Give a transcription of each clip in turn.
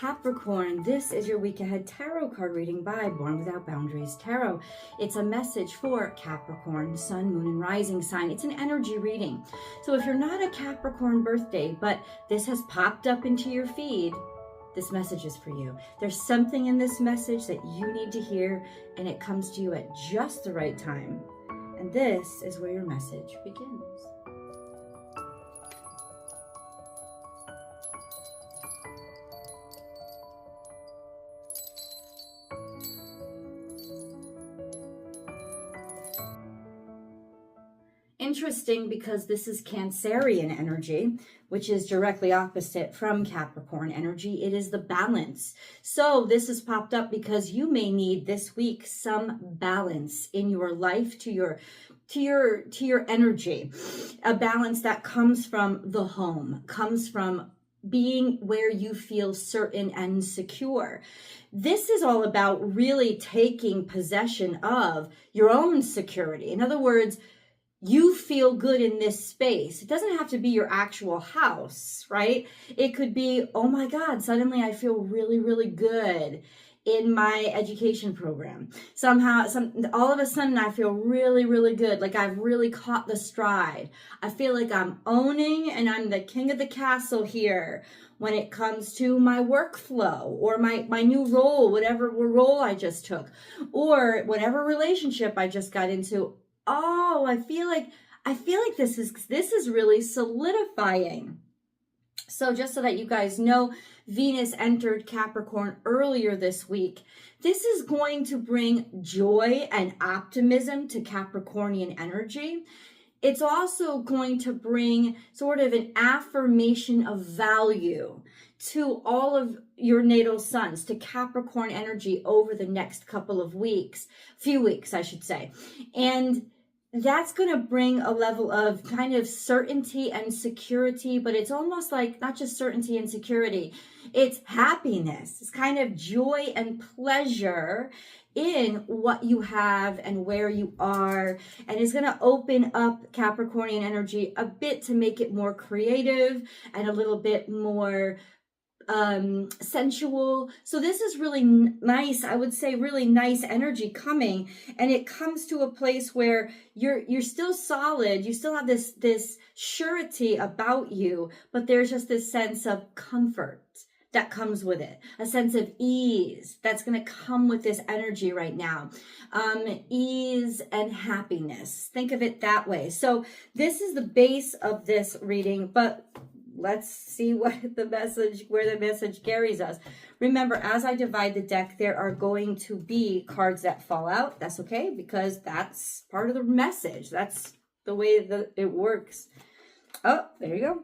Capricorn, this is your week ahead tarot card reading by Born Without Boundaries Tarot. It's a message for Capricorn, sun, moon, and rising sign. It's an energy reading. So if you're not a Capricorn birthday, but this has popped up into your feed, this message is for you. There's something in this message that you need to hear, and it comes to you at just the right time. And this is where your message begins. Interesting, because this is Cancerian energy, which is directly opposite from Capricorn energy. It is the balance. So this has popped up because you may need this week some balance in your life to your energy. A balance that comes from the home, comes from being where you feel certain and secure. This is all about really taking possession of your own security. In other words, you feel good in this space. It doesn't have to be your actual house, right? It could be, oh my God, suddenly I feel really, really good in my education program. All of a sudden I feel really, really good. Like I've really caught the stride. I feel like I'm owning and I'm the king of the castle here when it comes to my workflow or my new role, whatever role I just took, or whatever relationship I just got into. Oh, I feel like this is really solidifying. So just so that you guys know, Venus entered Capricorn earlier this week. This is going to bring joy and optimism to Capricornian energy. It's also going to bring sort of an affirmation of value to all of your natal suns, to Capricorn energy over the next few weeks, I should say. And that's going to bring a level of kind of certainty and security, but it's almost like not just certainty and security, it's happiness. It's kind of joy and pleasure in what you have and where you are. And it's going to open up Capricornian energy a bit to make it more creative and a little bit more sensual. So this is really nice. I would say really nice energy coming, and it comes to a place where you're still solid. You still have this surety about you, but there's just this sense of comfort that comes with it, a sense of ease that's going to come with this energy right now. Ease and happiness. Think of it that way. So this is the base of this reading, but let's see where the message carries us. Remember, as I divide the deck, there are going to be cards that fall out. That's okay, because that's part of the message. That's the way that it works. Oh, there you go.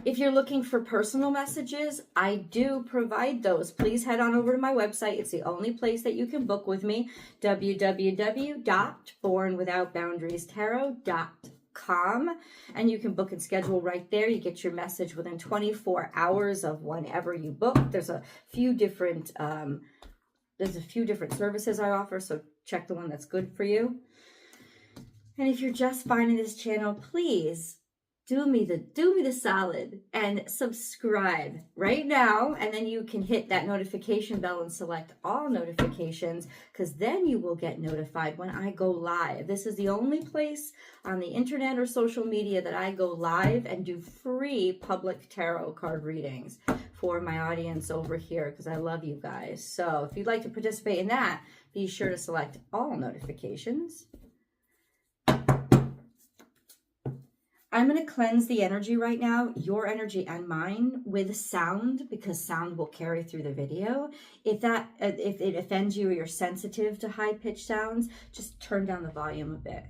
If you're looking for personal messages, I do provide those. Please head on over to my website. It's the only place that you can book with me, www.bornwithoutboundariestarot.com, and you can book and schedule right there. You get your message within 24 hours of whenever you book. There's a few different services I offer, so check the one that's good for you. And if you're just finding this channel, please do me the solid and subscribe right now, and then you can hit that notification bell and select all notifications, because then you will get notified when I go live. This is the only place on the internet or social media that I go live and do free public tarot card readings for my audience over here, because I love you guys. So if you'd like to participate in that, be sure to select all notifications. I'm going to cleanse the energy right now, your energy and mine, with sound, because sound will carry through the video. If it offends you or you're sensitive to high-pitched sounds, just turn down the volume a bit.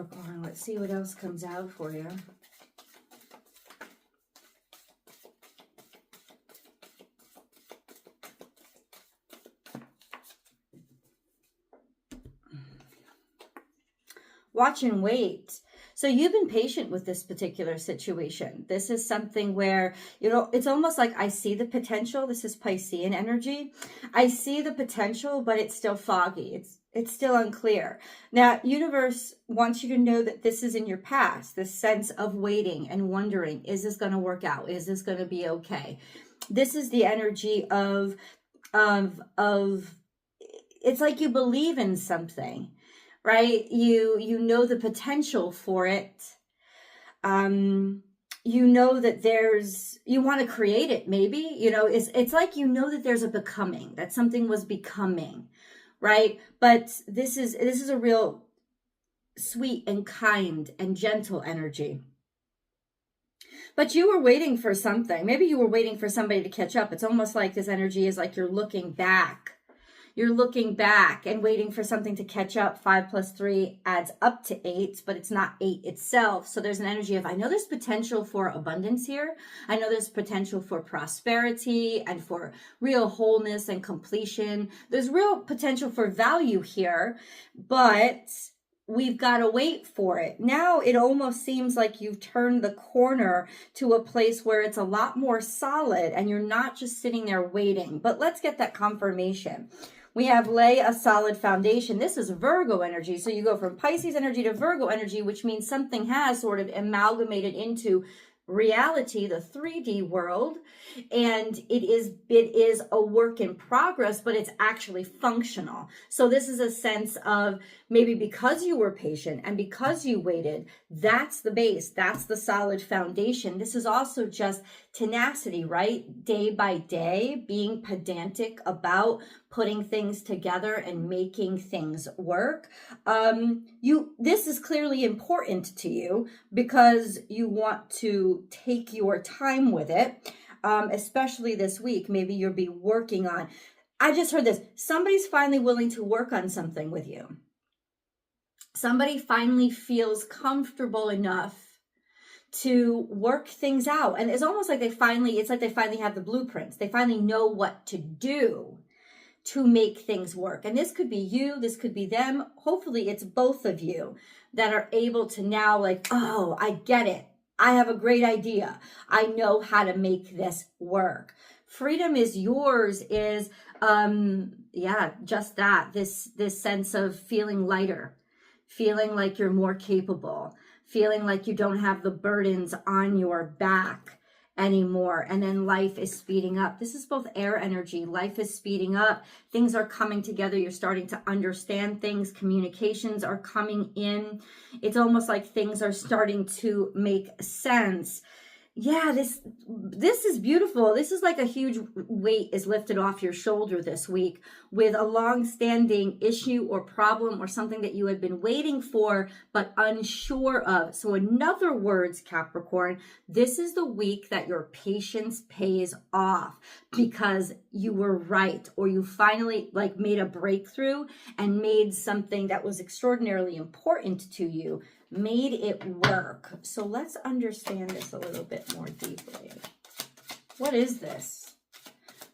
Capricorn. Let's see what else comes out for you. Watch and wait. So you've been patient with this particular situation. This is something where, you know, it's almost like I see the potential. This is Piscean energy. I see the potential, but it's still foggy. It's still unclear. Now, universe wants you to know that this is in your past, this sense of waiting and wondering, is this going to work out? Is this going to be okay? This is the energy of it's like you believe in something. Right? You know the potential for it. You know that you want to create it maybe, you know, it's like, you know that there's a becoming, that something was becoming, right? But this is a real sweet and kind and gentle energy. But you were waiting for something. Maybe you were waiting for somebody to catch up. It's almost like this energy is like you're looking back. You're looking back and waiting for something to catch up. 5 + 3 adds up to 8, but it's not 8 itself. So there's an energy of, I know there's potential for abundance here. I know there's potential for prosperity and for real wholeness and completion. There's real potential for value here, but we've got to wait for it. Now it almost seems like you've turned the corner to a place where it's a lot more solid and you're not just sitting there waiting. But let's get that confirmation. We have lay a solid foundation. This is Virgo energy. So you go from Pisces energy to Virgo energy, which means something has sort of amalgamated into reality, the 3D world, and it is a work in progress, but it's actually functional. So this is a sense of maybe because you were patient and because you waited, that's the base, that's the solid foundation. This is also just tenacity, right? Day by day, being pedantic about putting things together and making things work. This is clearly important to you because you want to take your time with it, especially this week. Maybe you'll be working on, I just heard this, somebody's finally willing to work on something with you. Somebody finally feels comfortable enough to work things out. And it's almost like it's like they finally have the blueprints. They finally know what to do to make things work. And this could be you, this could be them. Hopefully it's both of you that are able to now like, oh, I get it. I have a great idea. I know how to make this work. Freedom is yours is, just that, this sense of feeling lighter, feeling like you're more capable, feeling like you don't have the burdens on your back anymore. And then life is speeding up. This is both air energy. Life is speeding up. Things are coming together. You're starting to understand things. Communications are coming in. It's almost like things are starting to make sense. Yeah, this is beautiful. This is like a huge weight is lifted off your shoulder this week with a long-standing issue or problem or something that you had been waiting for but unsure of. So in other words, Capricorn, this is the week that your patience pays off because you were right, or you finally like made a breakthrough and made something that was extraordinarily important to you, made it work. So let's understand this a little bit more deeply. What is this?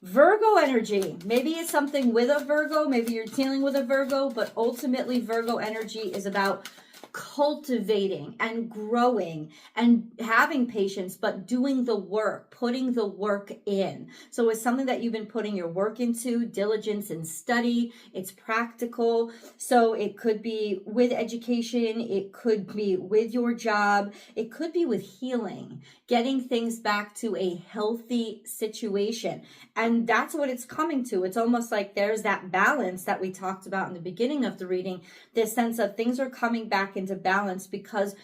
Virgo energy. Maybe it's something with a Virgo. Maybe you're dealing with a Virgo, but ultimately Virgo energy is about cultivating and growing and having patience, but doing the work, putting the work in. So it's something that you've been putting your work into, diligence and study. It's practical. So it could be with education. It could be with your job. It could be with healing, getting things back to a healthy situation. And that's what it's coming to. It's almost like there's that balance that we talked about in the beginning of the reading, this sense of things are coming back into balance because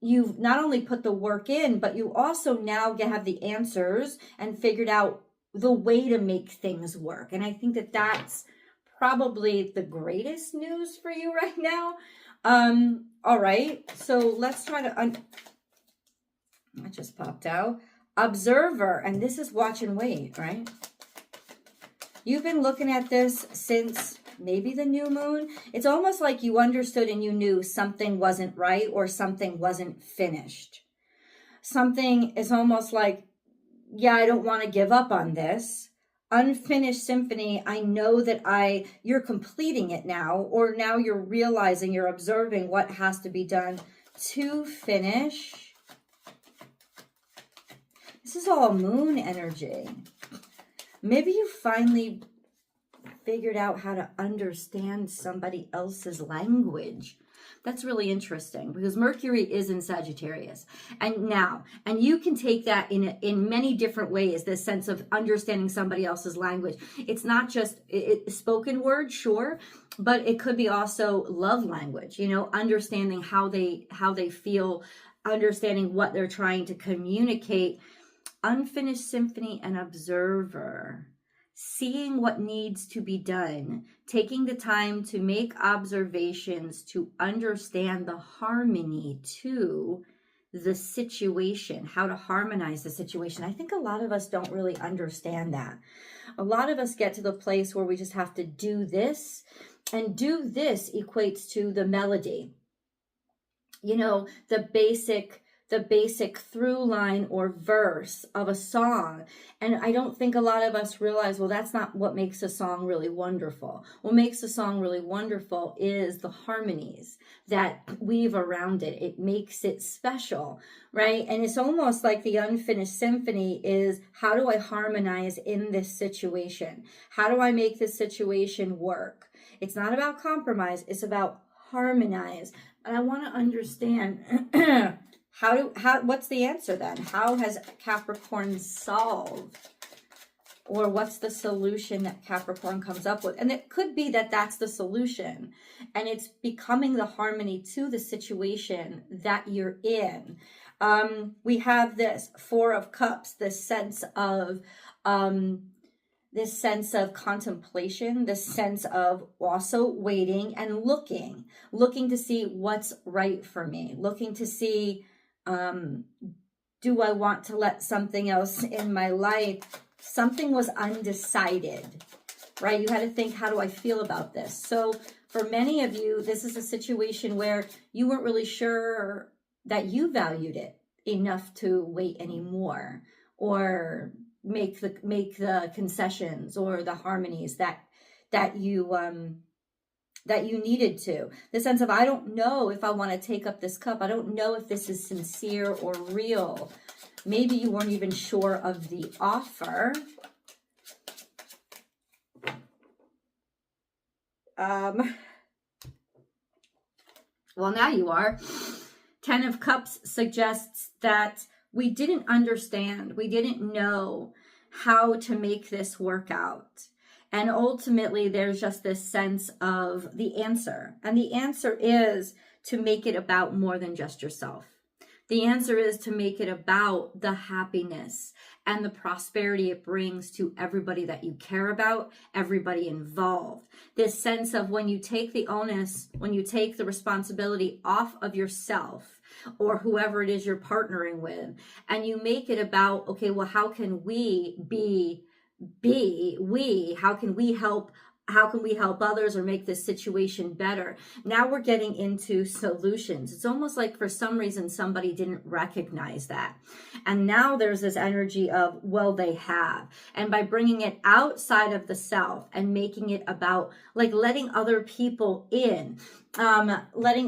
you've not only put the work in, but you also now have the answers and figured out the way to make things work. And I think that that's probably the greatest news for you right now. All right, so let's try to, that just popped out. Observer, and this is watch and wait, right? You've been looking at this since maybe the new moon. It's almost like you understood and you knew something wasn't right or something wasn't finished. Something is almost like, yeah, I don't want to give up on this. Unfinished symphony, I know that you're completing it now, or now you're realizing, you're observing what has to be done to finish. This is all moon energy. Maybe you finally figured out how to understand somebody else's language. That's really interesting because Mercury is in Sagittarius. And you can take that in many different ways, this sense of understanding somebody else's language. It's not just spoken word, sure, but it could be also love language, understanding how they feel, understanding what they're trying to communicate. Unfinished symphony and observer. Seeing what needs to be done, taking the time to make observations to understand the harmony to the situation, how to harmonize the situation. I think a lot of us don't really understand that. A lot of us get to the place where we just have to do this, and do this equates to the melody. The basic through line or verse of a song. And I don't think a lot of us realize, well, that's not what makes a song really wonderful. What makes a song really wonderful is the harmonies that weave around it. It makes it special, right? And it's almost like the unfinished symphony is, how do I harmonize in this situation? How do I make this situation work? It's not about compromise. It's about harmonize. And I want to understand what's the answer then? How has Capricorn solved? Or what's the solution that Capricorn comes up with? And it could be that that's the solution. And it's becoming the harmony to the situation that you're in. We have this Four of Cups, this sense of contemplation, this sense of also waiting and looking to see what's right for me, looking to see, do I want to let something else in my life? Something was undecided, right? You had to think, how do I feel about this? So for many of you, this is a situation where you weren't really sure that you valued it enough to wait anymore, or make the concessions or the harmonies that you needed to. The sense of, I don't know if I want to take up this cup. I don't know if this is sincere or real. Maybe you weren't even sure of the offer. Well, now you are. 10 of Cups suggests that we didn't understand. We didn't know how to make this work out. And ultimately, there's just this sense of the answer. And the answer is to make it about more than just yourself. The answer is to make it about the happiness and the prosperity it brings to everybody that you care about, everybody involved. This sense of when you take the onus, when you take the responsibility off of yourself or whoever it is you're partnering with, and you make it about, okay, well, how can we how can we help others or make this situation better? Now we're getting into solutions. It's almost like for some reason somebody didn't recognize that. And now there's this energy of, well, they have. And by bringing it outside of the self and making it about like letting other people in, letting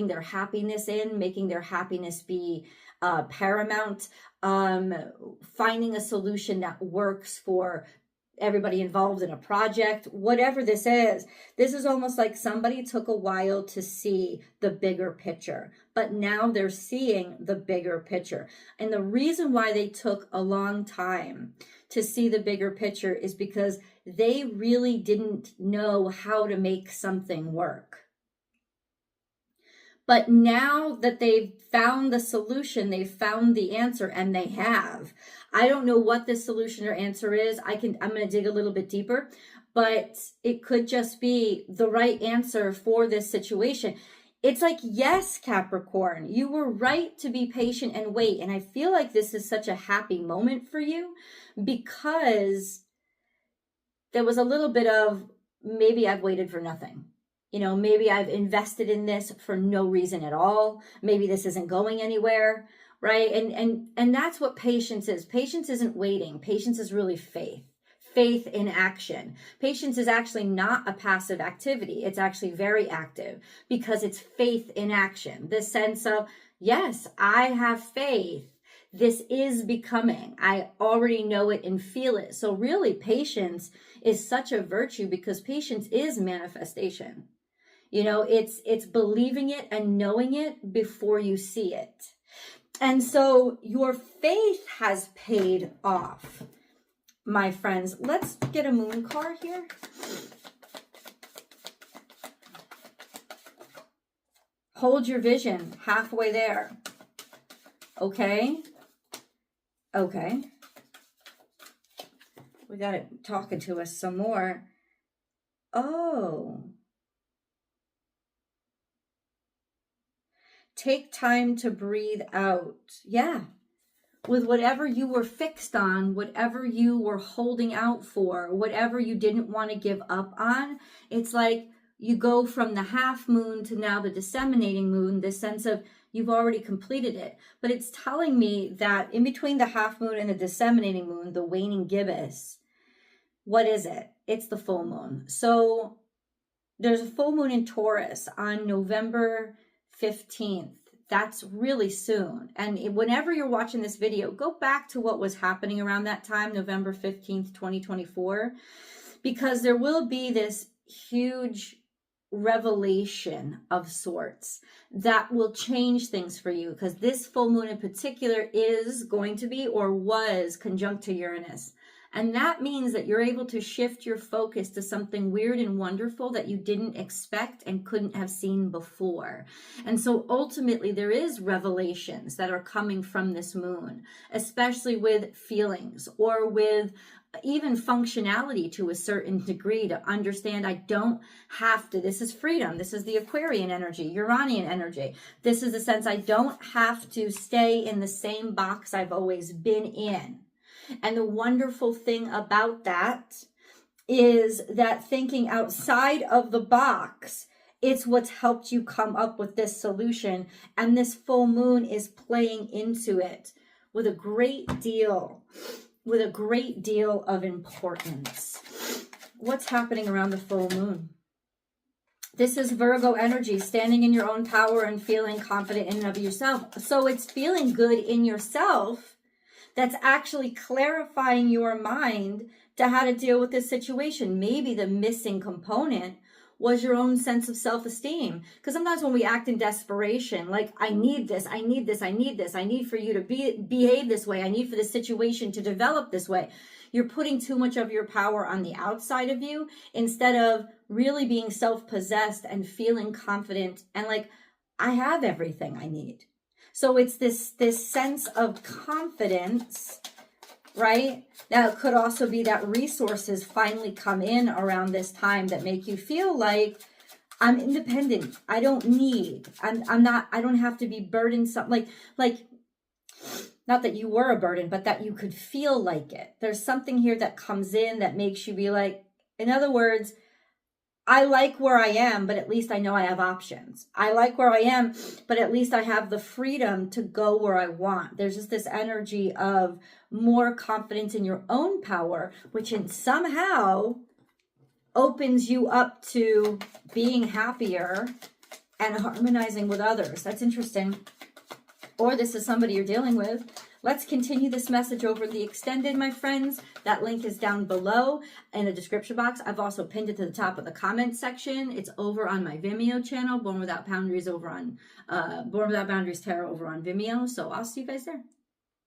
their happiness in, making their happiness be paramount, finding a solution that works for everybody involved in a project, whatever this is almost like somebody took a while to see the bigger picture, but now they're seeing the bigger picture. And the reason why they took a long time to see the bigger picture is because they really didn't know how to make something work. But now that they've found the solution, they've found the answer, and they have. I don't know what the solution or answer is. I'm going to dig a little bit deeper, but it could just be the right answer for this situation. It's like, yes, Capricorn, you were right to be patient and wait. And I feel like this is such a happy moment for you because there was a little bit of maybe I've waited for nothing. You know, maybe I've invested in this for no reason at all. Maybe this isn't going anywhere, right? And that's what patience is. Patience isn't waiting. Patience is really faith. Faith in action. Patience is actually not a passive activity. It's actually very active because it's faith in action. This sense of, yes, I have faith. This is becoming. I already know it and feel it. So really, patience is such a virtue because patience is manifestation. You know, it's believing it and knowing it before you see it. And so your faith has paid off, my friends. Let's get a moon card here. Hold your vision halfway there. Okay. Okay. We got it talking to us some more. Oh. Take time to breathe out. Yeah. With whatever you were fixed on, whatever you were holding out for, whatever you didn't want to give up on, it's like you go from the half moon to now the disseminating moon, this sense of you've already completed it. But it's telling me that in between the half moon and the disseminating moon, the waning gibbous, what is it? It's the full moon. So there's a full moon in Taurus on November 15th. That's really soon. And whenever you're watching this video, go back to what was happening around that time, November 15th, 2024, because there will be this huge revelation of sorts that will change things for you, because this full moon in particular is going to be or was conjunct to Uranus. And that means that you're able to shift your focus to something weird and wonderful that you didn't expect and couldn't have seen before. And so ultimately there is revelations that are coming from this moon, especially with feelings or with even functionality to a certain degree, to understand I don't have to. This is freedom. This is the Aquarian energy, Uranian energy. This is the sense I don't have to stay in the same box I've always been in. And the wonderful thing about that is that thinking outside of the box, it's what's helped you come up with this solution. And this full moon is playing into it with a great deal of importance. What's happening around the full moon? This is Virgo energy, standing in your own power and feeling confident in and of yourself. So it's feeling good in yourself. That's actually clarifying your mind to how to deal with this situation. Maybe the missing component was your own sense of self-esteem. Because sometimes when we act in desperation, like, I need this, I need this, I need this, I need for you to behave this way, I need for this situation to develop this way. You're putting too much of your power on the outside of you instead of really being self-possessed and feeling confident and like, I have everything I need. So it's this sense of confidence, right? Now, it could also be that resources finally come in around this time that make you feel like I'm independent. I don't need, I don't have to be burdensome. Like, not that you were a burden, but that you could feel like it. There's something here that comes in that makes you be like, in other words, I like where I am, but at least I know I have options. I like where I am, but at least I have the freedom to go where I want. There's just this energy of more confidence in your own power, which somehow opens you up to being happier and harmonizing with others. That's interesting. Or this is somebody you're dealing with. Let's continue this message over the extended, my friends. That link is down below in the description box. I've also pinned it to the top of the comment section. It's over on my Vimeo channel, Born Without Boundaries over on Born Without Boundaries Tarot over on Vimeo. So I'll see you guys there.